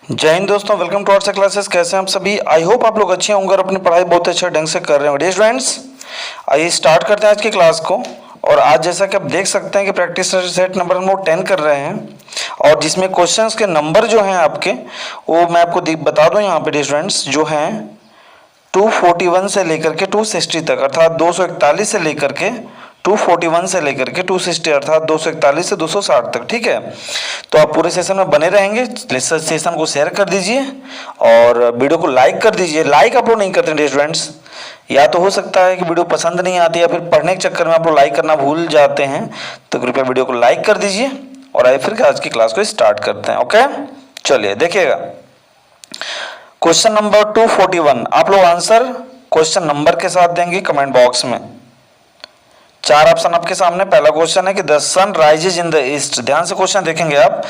जय हिंद दोस्तों, welcome to our classes. कैसे हैं आप सभी? आई होप आप लोग अच्छे होंगे और अपनी पढ़ाई बहुत अच्छे ढंग से कर रहे होंगे। स्टूडेंट्स, आइए स्टार्ट करते हैं आज की क्लास को। और आज जैसा कि आप देख सकते हैं कि प्रैक्टिस सेट नंबर हम लोग 10 कर रहे हैं और जिसमें क्वेश्चंस के नंबर जो हैं आपके वो मैं आपको बता दूं यहाँ पे स्टूडेंट्स जो हैं 241 से लेकर के 260 तक, अर्थात 241 से लेकर के 241 से लेकर के 260, अर्थात 241 से 260 तक। ठीक है, तो आप पूरे सेशन में बने रहेंगे। सेशन को शेयर कर दीजिए और वीडियो को लाइक कर दीजिए। लाइक आप लोग नहीं करते स्टूडेंट्स, या तो हो सकता है कि वीडियो पसंद नहीं आती या फिर पढ़ने के चक्कर में आप लोग लाइक करना भूल जाते हैं, तो कृपया वीडियो को लाइक कर दीजिए। और आइए फिर आज की क्लास को स्टार्ट करते हैं। ओके, चलिए देखिएगा क्वेश्चन नंबर 241। आप लोग आंसर क्वेश्चन नंबर के साथ देंगे कमेंट बॉक्स में। चार ऑप्शन आपके सामने। पहला क्वेश्चन है कि the sun rises in the east. ध्यान से क्वेश्चन देखेंगे आप।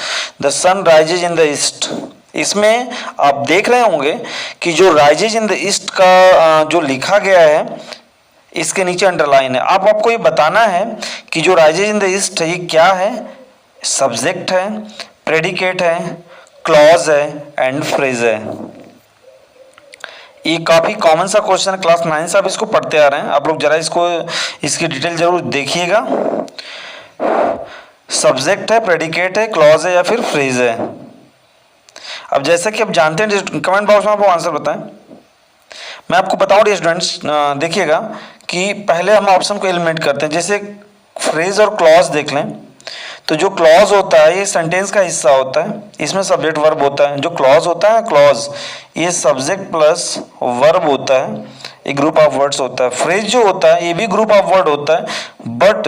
The sun rises in the east, इसमें आप देख रहे होंगे कि जो राइजेज इन द ईस्ट का जो लिखा गया है इसके नीचे अंडरलाइन है। आपको ये बताना है कि जो राइजेज इन द ईस्ट है ये क्या है। सब्जेक्ट है, प्रेडिकेट है, क्लॉज है एंड फ्रेज है। ये काफ़ी कॉमन सा क्वेश्चन है, क्लास 9 से आप इसको पढ़ते आ रहे हैं। आप लोग जरा इसकी डिटेल जरूर देखिएगा। सब्जेक्ट है, प्रेडिकेट है, क्लॉज है या फिर फ्रेज है। अब जैसा कि आप जानते हैं, कमेंट बॉक्स में आपको आंसर बताएं। मैं आपको बताऊँ स्टूडेंट्स, देखिएगा कि पहले हम ऑप्शन को एलिमिनेट करते हैं। जैसे फ्रेज और क्लॉज देख लें, तो जो क्लॉज होता है ये सेंटेंस का हिस्सा होता है, इसमें सब्जेक्ट वर्ब होता है। जो क्लॉज होता है, क्लॉज ये सब्जेक्ट प्लस वर्ब होता है, एक ग्रुप ऑफ वर्ड्स होता है। फ्रेज जो होता है ये भी ग्रुप ऑफ वर्ड होता है बट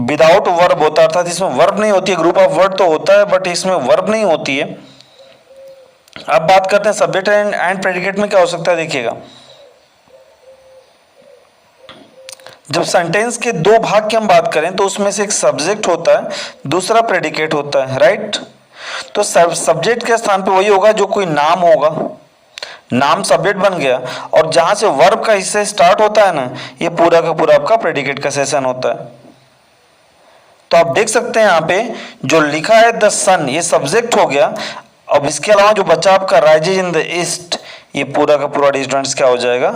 विदाउट वर्ब होता है, अर्थात इसमें वर्ब नहीं होती है। ग्रुप ऑफ वर्ड तो होता है बट इसमें वर्ब नहीं होती है। अब बात करते हैं सब्जेक्ट एंड प्रेडिकेट में क्या हो सकता है। देखिएगा, जब सेंटेंस के दो भाग की हम बात करें तो उसमें से एक सब्जेक्ट होता है, दूसरा प्रेडिकेट होता है, राइट। तो सब्जेक्ट के स्थान पे वही होगा जो कोई नाम होगा, नाम सब्जेक्ट बन गया। और जहां से वर्ब का हिस्सा स्टार्ट होता है ना, ये पूरा का पूरा आपका प्रेडिकेट का सेशन होता है। तो आप देख सकते हैं यहाँ पे जो लिखा है द सन, ये सब्जेक्ट हो गया। अब इसके अलावा जो बचा आपका राइजेज इन द ईस्ट, ये पूरा का पूरा स्टूडेंट्स क्या हो जाएगा,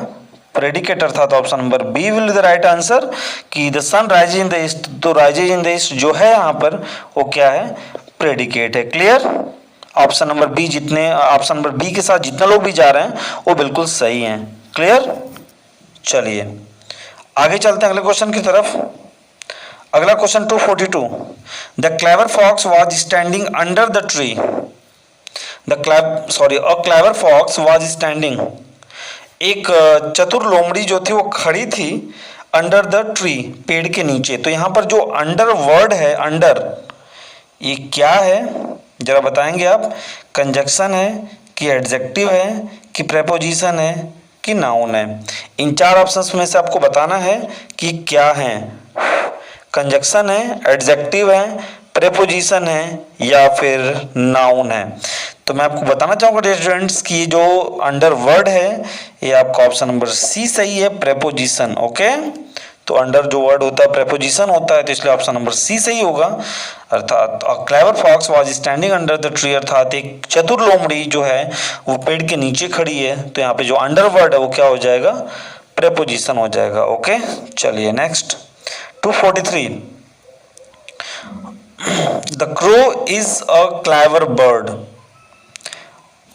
प्रेडिकेट, अर्थात option number B will the right answer कि the sun rises in the east. तो राइजेज इन द ईस्ट जो है यहाँ पर वो क्या है, प्रेडिकेट है। क्लियर? ऑप्शन नंबर बी के साथ जितने लोग भी जा रहे हैं वो बिल्कुल सही हैं। क्लियर? चलिए आगे चलते हैं अगले क्वेश्चन की तरफ। अगला question 242। The clever fox was standing under the tree. A clever fox was standing, एक चतुर लोमड़ी जो थी वो खड़ी थी अंडर द ट्री, पेड़ के नीचे। तो यहाँ पर जो अंडर वर्ड है, अंडर, ये क्या है जरा बताएंगे आप। कंजक्शन है कि एडजेक्टिव है कि प्रेपोजिशन है कि नाउन है। इन चार ऑप्शंस में से आपको बताना है कि क्या है। कंजक्शन है, एडजेक्टिव है, प्रेपोजिशन है या फिर नाउन है। तो मैं आपको बताना चाहूँगा स्टूडेंट्स कि जो अंडर वर्ड है ये आपका ऑप्शन नंबर सी सही है, प्रेपोजिशन। ओके, तो अंडर जो वर्ड होता है प्रेपोजिशन होता है, तो इसलिए ऑप्शन नंबर सी सही होगा। अर्थात clever fox was standing under the tree, अर्थात एक चतुर लोमड़ी जो है वो पेड़ के नीचे खड़ी है। तो यहाँ पे जो अंडर वर्ड है वो क्या हो जाएगा, प्रेपोजिशन हो जाएगा। ओके, चलिए next 243। The crow is a clever bird.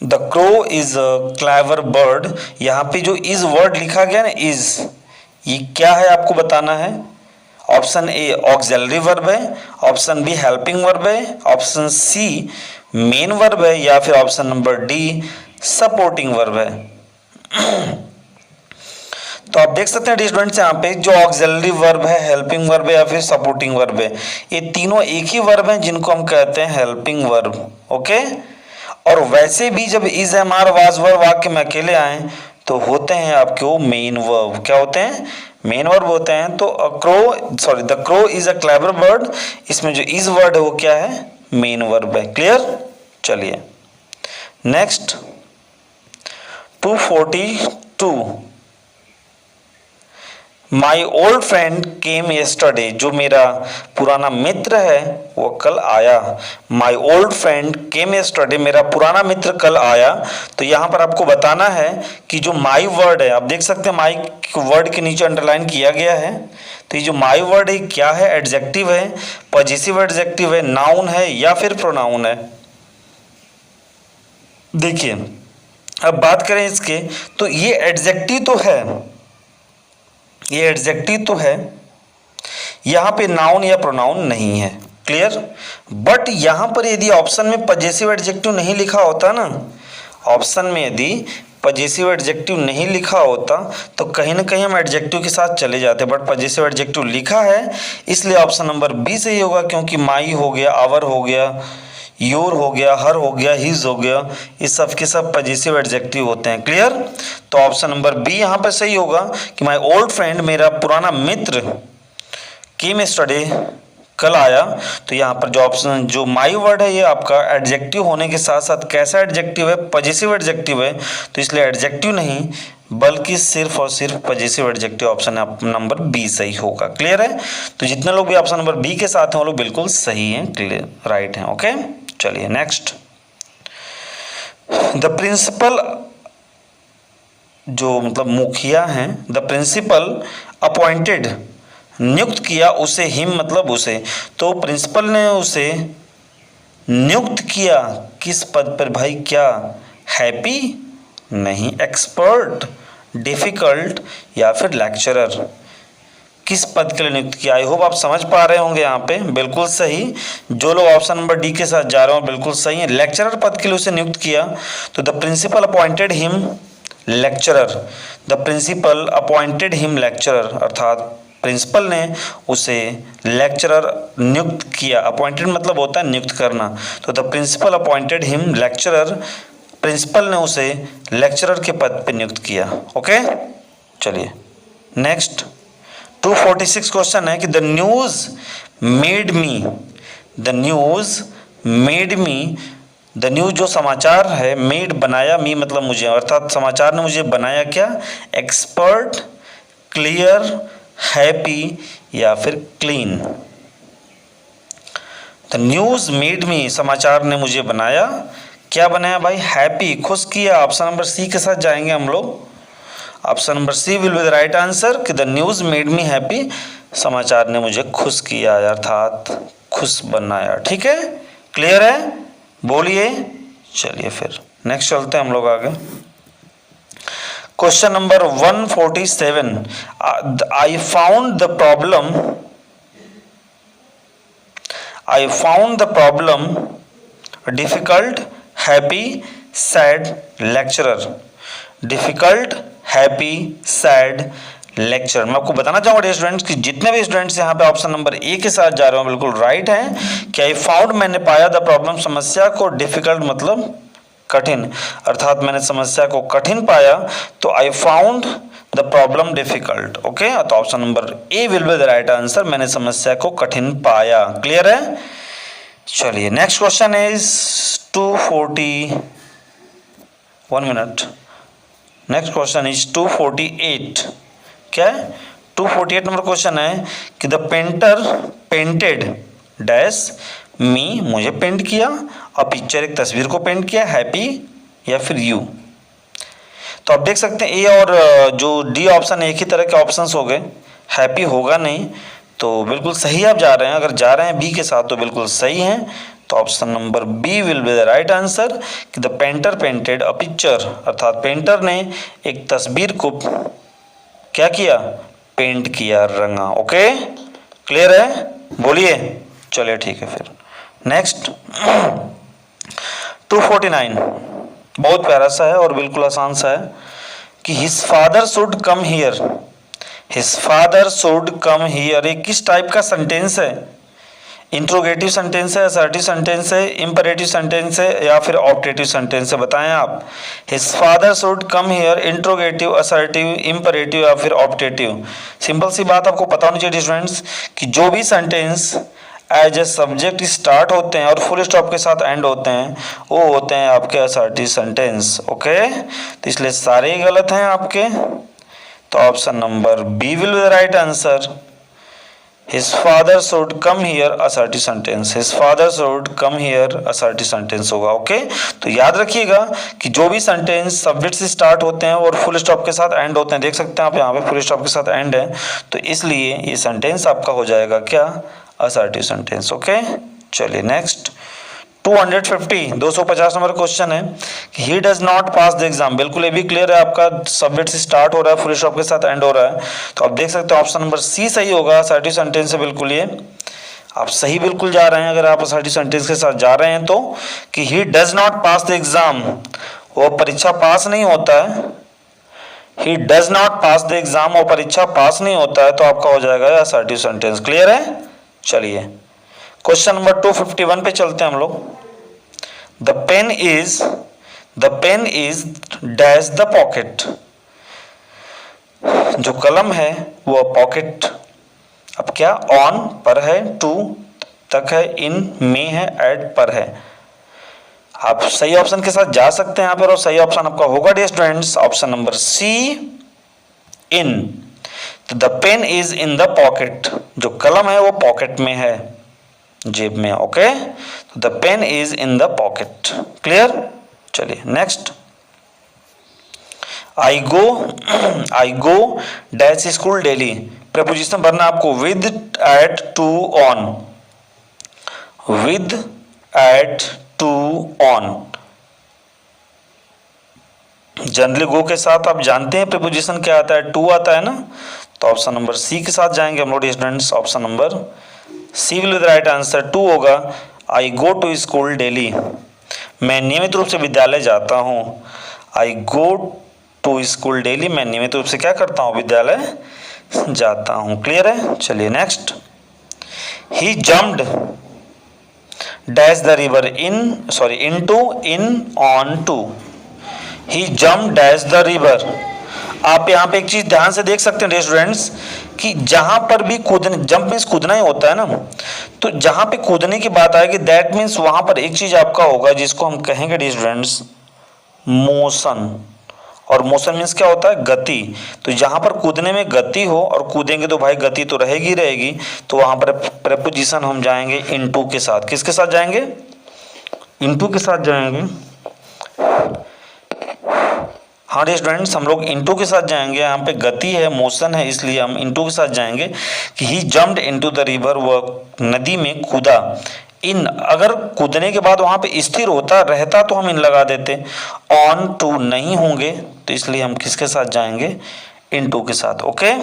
The crow is a clever bird, यहाँ पे जो इज वर्ड लिखा गया ना, इज, ये क्या है आपको बताना है। ऑप्शन ए ऑक्सिलरी वर्ब है, ऑप्शन बी हेल्पिंग वर्ब है, ऑप्शन सी मेन वर्ब है या फिर option number D supporting verb है। तो आप देख सकते हैं स्टूडेंट्स यहाँ पे जो ऑक्सिलरी वर्ब है, हेल्पिंग वर्ब है या फिर सपोर्टिंग वर्ब है, ये तीनों एक ही वर्ब हैं जिनको हम कहते हैं हेल्पिंग वर्ब। ओके, और वैसे भी जब is am are was were वाक्य में अकेले आए तो होते हैं आपके वो मेन वर्ब। क्या होते हैं, मेन वर्ब होते हैं। तो the crow is a clever bird, इसमें जो इज वर्ड है वो क्या है, मेन वर्ब है। क्लियर? चलिए next 242। My old friend came yesterday, जो मेरा पुराना मित्र है वो कल आया। My old friend came yesterday, मेरा पुराना मित्र कल आया। तो यहाँ पर आपको बताना है कि जो माई वर्ड है, आप देख सकते हैं माई वर्ड के नीचे अंडरलाइन किया गया है। तो ये जो माई वर्ड है क्या है? एडजेक्टिव है, पॉजिटिव एडजेक्टिव है, नाउन है या फिर प्रोनाउन है। देखिए अब बात करें इसके, तो ये एडजेक्टिव तो है, ये एडजेक्टिव तो है, यहाँ पे नाउन या प्रोनाउन नहीं है। क्लियर? बट यहाँ पर यदि ऑप्शन में पजेसिव एडजेक्टिव नहीं लिखा होता ना, ऑप्शन में यदि पजेसिव एडजेक्टिव नहीं लिखा होता तो कहीं ना कहीं हम एडजेक्टिव के साथ चले जाते, बट पजेसिव एडजेक्टिव लिखा है इसलिए ऑप्शन नंबर बी सही होगा, क्योंकि माई हो गया, आवर हो गया, योर हो गया, हर हो गया, हिज हो गया, इस सब के सब पजेसिव एडजेक्टिव होते हैं। क्लियर? तो ऑप्शन नंबर बी यहाँ पर सही होगा कि माई ओल्ड फ्रेंड, मेरा पुराना मित्र, केम येस्टरडे, कल आया। तो यहाँ पर जो ऑप्शन, जो माई वर्ड है ये आपका एडजेक्टिव होने के साथ साथ कैसा एडजेक्टिव है? पजेसिव एडजेक्टिव है, तो इसलिए एडजेक्टिव नहीं बल्कि सिर्फ और सिर्फ possessive adjective, option number B सही होगा। क्लियर है? तो जितने लोग भी ऑप्शन नंबर बी के साथ हैं वो लोग बिल्कुल सही हैं, क्लियर, राइट हैं। ओके, चलिए नेक्स्ट। द प्रिंसिपल, जो मतलब मुखिया हैं, द प्रिंसिपल अपॉइंटेड, नियुक्त किया उसे, हिम मतलब उसे, तो प्रिंसिपल ने उसे नियुक्त किया किस पद पर भाई? क्या हैप्पी? नहीं, एक्सपर्ट, डिफिकल्ट या फिर लेक्चरर, किस पद के लिए नियुक्त किया? आई होप आप समझ पा रहे होंगे यहाँ पे, बिल्कुल सही। जो लोग ऑप्शन नंबर डी के साथ जा रहे हो बिल्कुल सही है, लेक्चरर पद के लिए उसे नियुक्त किया। तो the principal appointed him lecturer, the principal appointed him lecturer, अर्थात प्रिंसिपल ने उसे लेक्चरर नियुक्त किया। अपॉइंटेड मतलब होता है नियुक्त करना, तो the principal appointed him lecturer, principal ने उसे लेक्चरर के पद पे नियुक्त किया। ओके, चलिए नेक्स्ट। 246 क्वेश्चन है कि the news made me, the news made me, the news जो समाचार है, मेड बनाया, मी मतलब मुझे, अर्थात समाचार ने मुझे बनाया क्या? एक्सपर्ट, क्लियर, हैप्पी या फिर क्लीन। द न्यूज़ मेड मी, समाचार ने मुझे बनाया, क्या बनाया भाई? हैप्पी, खुश किया। ऑप्शन नंबर सी के साथ जाएंगे हम लोग, option number C will be the right answer कि the news made me happy, समाचार ने मुझे खुश किया अर्थात खुश बनाया। ठीक है, क्लियर है? बोलिए। चलिए फिर नेक्स्ट चलते हैं हम लोग आगे। Question number 147, I found the problem difficult, happy, sad, lecturer. Difficult, happy, sad, lecture. मैं आपको बताना चाहूँगा स्टूडेंट्स कि जितने भी स्टूडेंट्स यहाँ पे ऑप्शन नंबर ए के साथ जा रहे हो बिल्कुल राइट हैं कि आई फाउंड, मैंने पाया, द प्रॉब्लम, समस्या को, डिफिकल्ट मतलब कठिन, अर्थात मैंने समस्या को कठिन पाया, तो I found the problem difficult. Okay, तो option number A will be the right answer, मैंने समस्या को कठिन पाया। क्लियर है? चलिए next question is 1 minute. Next question is 248। क्या है? 248 नंबर क्वेश्चन है कि the painter painted dash me, मुझे पेंट किया, और पिक्चर, एक तस्वीर को पेंट किया, हैप्पी या फिर यू। तो आप देख सकते हैं ए और जो डी ऑप्शन एक ही तरह के ऑप्शंस हो गए, हैप्पी होगा नहीं, तो बिल्कुल सही आप जा रहे हैं। अगर जा रहे हैं बी के साथ तो बिल्कुल सही हैं, तो option number B will be the right answer कि the painter painted a picture, अर्थात पेंटर ने एक तस्वीर को क्या किया? पेंट किया, रंगा। ओके, क्लियर है? बोलिए। चलिए ठीक है फिर नेक्स्ट। 249 बहुत प्यारा सा है और बिल्कुल आसान सा है कि his father should come here, his father should come here, ये किस टाइप का सेंटेंस है? इंट्रोगेटिव सेंटेंस है, असर्टिव सेंटेंस है, इंपरेटिव सेंटेंस है या फिर ऑप्टेटिव सेंटेंस है? बताएं आप। His father should come here, interrogative, assertive, imperative या फिर ऑप्टेटिव? सिंपल सी बात आपको पता होनी चाहिए स्टूडेंट्स कि जो भी sentence as a subject start होते हैं और फुल स्टॉप के साथ एंड होते हैं वो होते हैं आपके असर्टिव सेंटेंस। ओके, तो इसलिए सारे गलत हैं आपके, तो option number B will be the right answer. His father should come here assertive sentence, his father should come here assertive sentence होगा। ओके तो याद रखिएगा कि जो भी सेंटेंस सब्जेक्ट से स्टार्ट होते हैं और फुल स्टॉप के साथ एंड होते हैं, देख सकते हैं आप यहाँ पे फुल स्टॉप के साथ एंड है, तो इसलिए ये सेंटेंस आपका हो जाएगा क्या, असर्टिव सेंटेंस। ओके चलिए नेक्स्ट 250 नंबर क्वेश्चन है कि he does not pass the exam. बिल्कुल ये भी क्लियर है, आपका सब्जेक्ट से स्टार्ट हो रहा है, फुल स्टॉप के साथ एंड हो रहा है, तो आप देख सकते हैं ऑप्शन नंबर सी सही होगा। असर्टिव सेंटेंस है बिल्कुल, ये आप सही बिल्कुल जा रहे हैं अगर आप असर्टिव सेंटेंस के साथ जा रहे हैं तो, कि he does not pass the exam, वो परीक्षा पास नहीं होता है, he does not pass the exam, वो परीक्षा पास नहीं होता है, तो आपका हो जाएगा असर्टिव सेंटेंस। क्लियर है। चलिए क्वेश्चन नंबर 251 पे चलते हैं हम लोग। The pen is dash the pocket, जो कलम है वो पॉकेट, अब क्या ऑन पर है, टू तक है, इन में है, एट पर है। आप सही ऑप्शन के साथ जा सकते हैं यहाँ पर, और सही ऑप्शन आपका होगा dear students option number C, in. The pen is in the pocket, जो कलम है वो पॉकेट में है, जेब में। Okay the pen is in the pocket. Clear. चलिए next, I go dash school daily, preposition भरना आपको with, at, to, on, with, at, to, on. Generally go के साथ आप जानते हैं प्रीपोजिशन क्या आता है, टू आता है ना, तो ऑप्शन नंबर सी के साथ जाएंगे हम लोग students, option number C will be the right answer. To होगा, I go to school daily, मैं नियमित रूप से विद्यालय जाता हूँ। I go to school daily, मैं नियमित रूप से क्या करता हूँ, विद्यालय जाता हूँ। क्लियर है। चलिए next, he jumped dash the river into, in, on, to, he jumped dash the river. आप यहाँ पे एक चीज ध्यान से देख सकते हैं स्टूडेंट्स कि जहां पर भी कूदने, जंप मीन्स कूदना ही होता है ना, तो जहां पे कूदने की बात आएगी दैट मीन्स वहां पर एक चीज आपका होगा जिसको हम कहेंगे स्टूडेंट्स मोशन, और मोशन मीन्स क्या होता है, गति। तो जहां पर कूदने में गति हो और कूदेंगे तो भाई गति तो रहेगी रहेगी, तो वहां पर प्रेपोजिशन हम जाएंगे इनटू के साथ। किसके साथ जाएंगे, इनटू के साथ जाएंगे। हाँ स्टूडेंट्स हम लोग इनटू के साथ जाएंगे, यहाँ पे गति है, मोशन है, इसलिए हम इनटू के साथ जाएंगे कि ही जम्प्ड इनटू द रिवर, वह नदी में कूदा। इन अगर कूदने के बाद वहां पे स्थिर होता रहता तो हम इन लगा देते, ऑन टू नहीं होंगे, तो इसलिए हम किसके साथ जाएंगे, इनटू के साथ। ओके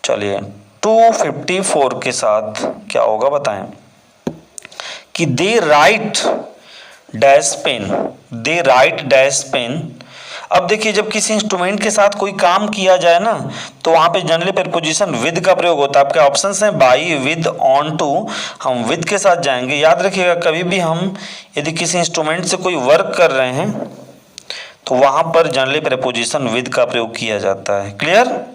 चलिए 254 के साथ क्या होगा बताएं, कि दे राइट डैश पेन, दे राइट डैश पेन। अब देखिए जब किसी इंस्ट्रूमेंट के साथ कोई काम किया जाए ना, तो वहां पे जनरली प्रीपोजिशन विद का प्रयोग होता है। आपके ऑप्शंस हैं बाई, विद, ऑन टू, हम विद के साथ जाएंगे। याद रखिएगा कभी भी हम यदि किसी इंस्ट्रूमेंट से कोई वर्क कर रहे हैं तो वहां पर जनरली प्रीपोजिशन विद का प्रयोग किया जाता है। क्लियर,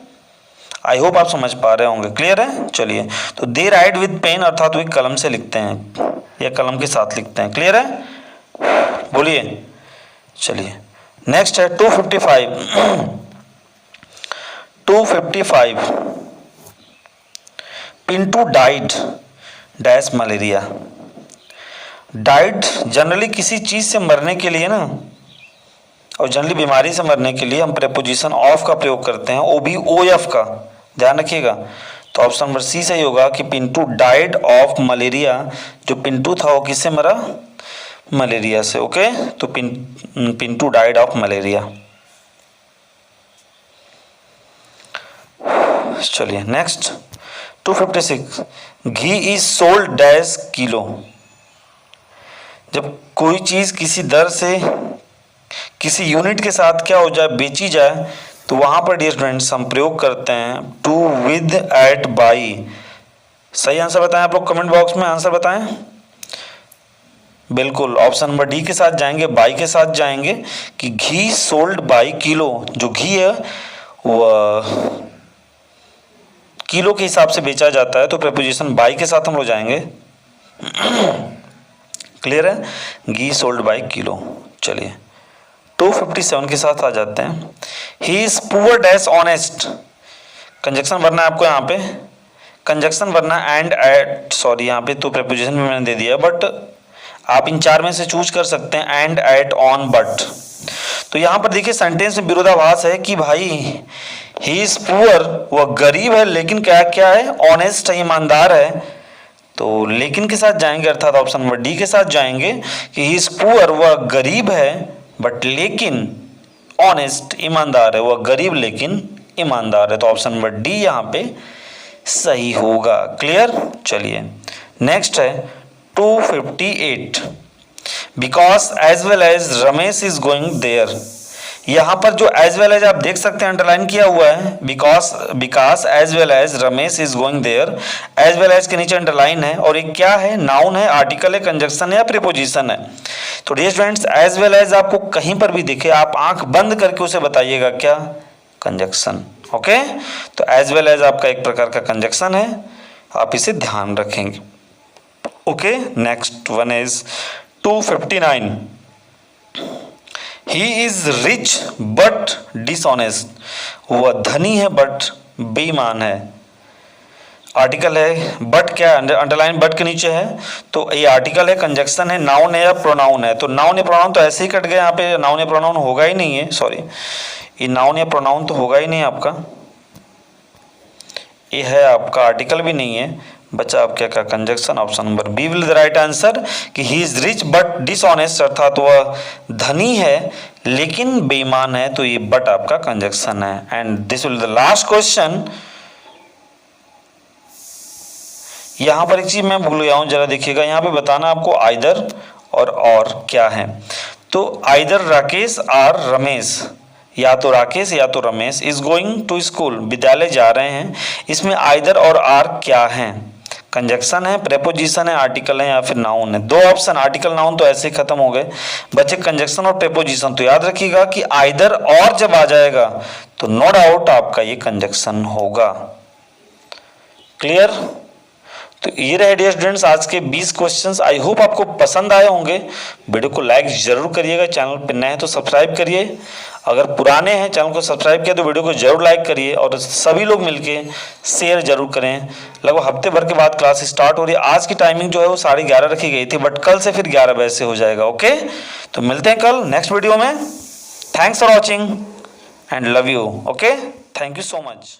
आई होप आप समझ पा रहे होंगे। क्लियर है। चलिए तो दे राइट विद पेन अर्थात वे कलम से लिखते हैं या कलम के साथ लिखते हैं। क्लियर है, बोलिए। चलिए नेक्स्ट है 255 Pintu died dash malaria. Died generally किसी चीज से मरने के लिए ना, और जनरली बीमारी से मरने के लिए हम प्रेपोजिशन ऑफ का प्रयोग करते हैं, ओ बी ओ एफ का, ध्यान रखिएगा। तो ऑप्शन नंबर सी सही होगा कि पिंटू डाइड ऑफ मलेरिया। जो पिंटू था वो किससे मरा, मलेरिया से। ओके तो पिंटू डाइड ऑफ मलेरिया। चलिए next 256 ghee is sold dash kilo. जब कोई चीज किसी दर से किसी यूनिट के साथ क्या हो जाए, बेची जाए, तो वहां पर डियर स्टूडेंट्स हम प्रयोग करते हैं टू, विद, एट, बाई। सही आंसर बताएं आप लोग, कमेंट बॉक्स में आंसर बताएं। बिल्कुल ऑप्शन नंबर डी के साथ जाएंगे, बाई के साथ जाएंगे, कि घी सोल्ड बाई किलो। जो घी है वो किलो के हिसाब से बेचा जाता है, तो प्रीपोजिशन बाई के साथ हम लोग जाएंगे। क्लियर है, घी सोल्ड बाई किलो। चलिए 257 के साथ आ जाते हैं। He is poor dash honest, conjunction भरना है आपको यहाँ पे, कंजक्शन भरना एंड एट, सॉरी यहाँ पे तो प्रेपोजिशन भी मैंने दे दिया, बट आप इन चार में से चूज कर सकते हैं, एंड, एट, ऑन, बट। तो यहाँ पर देखिए सेंटेंस में विरोधाभास है कि भाई ही इज पुअर, वह गरीब है, लेकिन क्या क्या है, ऑनेस्ट है, ईमानदार है। तो लेकिन के साथ जाएंगे, अर्थात ऑप्शन नंबर डी के साथ जाएंगे कि ही इज पुअर, वह गरीब है, बट लेकिन ऑनेस्ट, ईमानदार है, वह गरीब लेकिन ईमानदार है। तो ऑप्शन नंबर डी यहाँ पे सही होगा। क्लियर। चलिए नेक्स्ट है 258, because as well as Ramesh is going there. यहाँ पर जो एज वेल एज आप देख सकते हैं अंडरलाइन किया हुआ है, because as well as Ramesh is going there, as well as के नीचे अंडरलाइन है, और एक क्या है, नाउन है, आर्टिकल है, कंजक्शन है या प्रीपोजिशन है। तो dear students as well as आपको कहीं पर भी दिखे, आप आंख बंद करके उसे बताइएगा क्या, कंजक्शन। ओके, तो एज वेल एज आपका एक प्रकार का कंजक्शन है, आप इसे ध्यान रखेंगे। Okay, next one is 259, he is rich but dishonest, वह धनी है बट बेईमान है। आर्टिकल है, बट क्या अंडरलाइन बट के नीचे है, तो ये आर्टिकल है, कंजक्शन है, नाउन है या प्रोनाउन है। तो नाउन या प्रोनाउन तो ऐसे ही कट गए, यहाँ पे नाउन या प्रोनाउन होगा ही नहीं है, सॉरी ये नाउन या प्रोनाउन तो होगा ही नहीं आपका, ये है आपका आर्टिकल भी नहीं है, बचा आप क्या का conjunction. Option number B will the right answer कि he is rich but dishonest, अर्थात वह धनी है लेकिन बेईमान है, तो ये बट आपका कंजक्शन है। And this will the last question. यहाँ पर एक चीज मैं भूल गया हूँ, जरा देखिएगा, यहाँ पे बताना आपको आइदर और क्या है। तो आइदर राकेश और रमेश, या तो राकेश या तो Ramesh, is going to school, विद्यालय जा रहे हैं। इसमें आइदर और आर क्या है, कंजक्शन है, प्रेपोजिशन है, आर्टिकल है या फिर नाउन है। दो ऑप्शन, आर्टिकल नाउन तो ऐसे ही खत्म हो गए, बचे कंजक्शन और प्रेपोजिशन। तो याद रखिएगा कि आइदर और जब आ जाएगा तो नो डाउट आपका ये कंजक्शन होगा। क्लियर। तो ये रहे डियर स्टूडेंट्स आज के 20 क्वेश्चंस। आई होप आपको पसंद आए होंगे। वीडियो को लाइक जरूर करिएगा, चैनल पर नए हैं तो सब्सक्राइब करिए, अगर पुराने हैं चैनल को सब्सक्राइब किया तो वीडियो को जरूर लाइक करिए, और सभी लोग मिलके शेयर जरूर करें। लगभग हफ्ते भर के बाद क्लास स्टार्ट हो रही है। आज की टाइमिंग जो है वो 11:30 रखी गई थी, बट कल से फिर 11 बजे से हो जाएगा। ओके, तो मिलते हैं कल नेक्स्ट वीडियो में। Thanks for watching and love you. Okay, thank you so much.